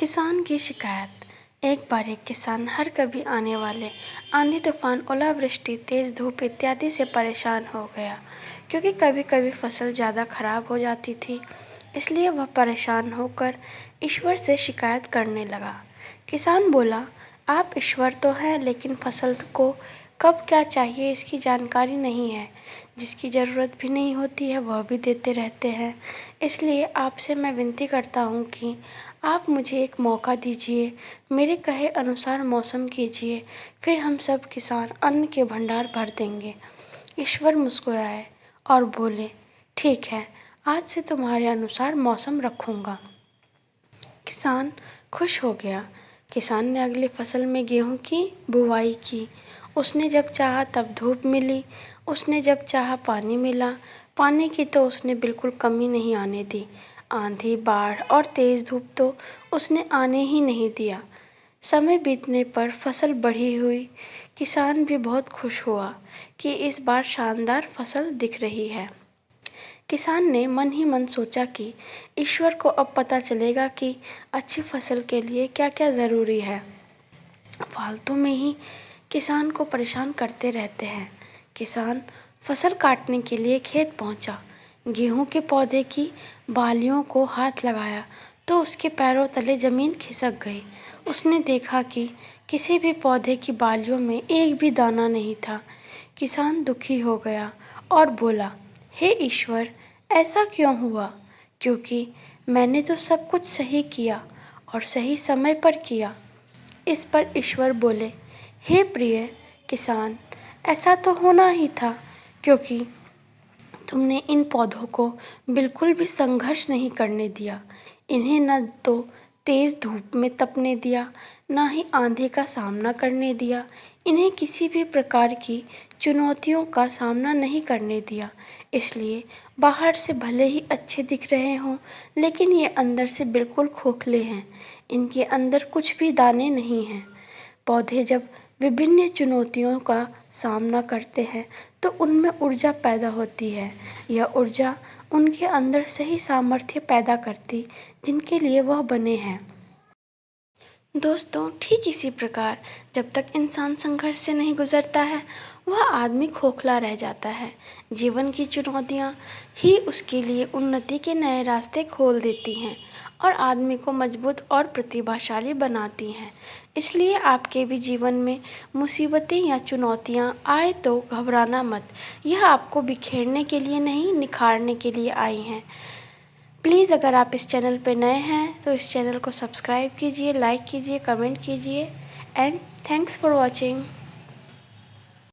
किसान की शिकायत। एक बार एक किसान हर कभी आने वाले आंधी तूफान, ओलावृष्टि, तेज धूप इत्यादि से परेशान हो गया, क्योंकि कभी कभी फसल ज़्यादा खराब हो जाती थी। इसलिए वह परेशान होकर ईश्वर से शिकायत करने लगा। किसान बोला, आप ईश्वर तो हैं, लेकिन फसल को कब क्या चाहिए इसकी जानकारी नहीं है। जिसकी ज़रूरत भी नहीं होती है वह भी देते रहते हैं। इसलिए आपसे मैं विनती करता हूँ कि आप मुझे एक मौका दीजिए, मेरे कहे अनुसार मौसम कीजिए, फिर हम सब किसान अन्न के भंडार भर देंगे। ईश्वर मुस्कुराए और बोले, ठीक है, आज से तुम्हारे अनुसार मौसम रखूँगा। किसान खुश हो गया। किसान ने अगली फसल में गेहूं की बुवाई की। उसने जब चाहा तब धूप मिली, उसने जब चाहा पानी मिला। पानी की तो उसने बिल्कुल कमी नहीं आने दी। आंधी, बाढ़ और तेज़ धूप तो उसने आने ही नहीं दिया। समय बीतने पर फसल बढ़ी हुई। किसान भी बहुत खुश हुआ कि इस बार शानदार फसल दिख रही है। किसान ने मन ही मन सोचा कि ईश्वर को अब पता चलेगा कि अच्छी फसल के लिए क्या क्या ज़रूरी है। फालतू में ही किसान को परेशान करते रहते हैं। किसान फसल काटने के लिए खेत पहुंचा। गेहूं के पौधे की बालियों को हाथ लगाया तो उसके पैरों तले ज़मीन खिसक गई। उसने देखा कि किसी भी पौधे की बालियों में एक भी दाना नहीं था। किसान दुखी हो गया और बोला, हे ईश्वर, ऐसा क्यों हुआ? क्योंकि मैंने तो सब कुछ सही किया और सही समय पर किया। इस पर ईश्वर बोले, हे प्रिय किसान, ऐसा तो होना ही था, क्योंकि तुमने इन पौधों को बिल्कुल भी संघर्ष नहीं करने दिया। इन्हें न तो तेज़ धूप में तपने दिया, ना ही आंधी का सामना करने दिया। इन्हें किसी भी प्रकार की चुनौतियों का सामना नहीं करने दिया। इसलिए बाहर से भले ही अच्छे दिख रहे हों, लेकिन ये अंदर से बिल्कुल खोखले हैं। इनके अंदर कुछ भी दाने नहीं हैं। पौधे जब विभिन्न चुनौतियों का सामना करते हैं तो उनमें ऊर्जा पैदा होती है। यह ऊर्जा उनके अंदर सही सामर्थ्य पैदा करती जिनके लिए वह बने हैं। दोस्तों, ठीक इसी प्रकार जब तक इंसान संघर्ष से नहीं गुजरता है वह आदमी खोखला रह जाता है। जीवन की चुनौतियाँ ही उसके लिए उन्नति के नए रास्ते खोल देती हैं और आदमी को मजबूत और प्रतिभाशाली बनाती हैं। इसलिए आपके भी जीवन में मुसीबतें या चुनौतियाँ आए तो घबराना मत। यह आपको बिखेरने के लिए नहीं, निखारने के लिए आई हैं। प्लीज़ अगर आप इस चैनल पर नए हैं तो इस चैनल को सब्सक्राइब कीजिए, लाइक कीजिए, कमेंट कीजिए एंड थैंक्स फॉर वॉचिंग।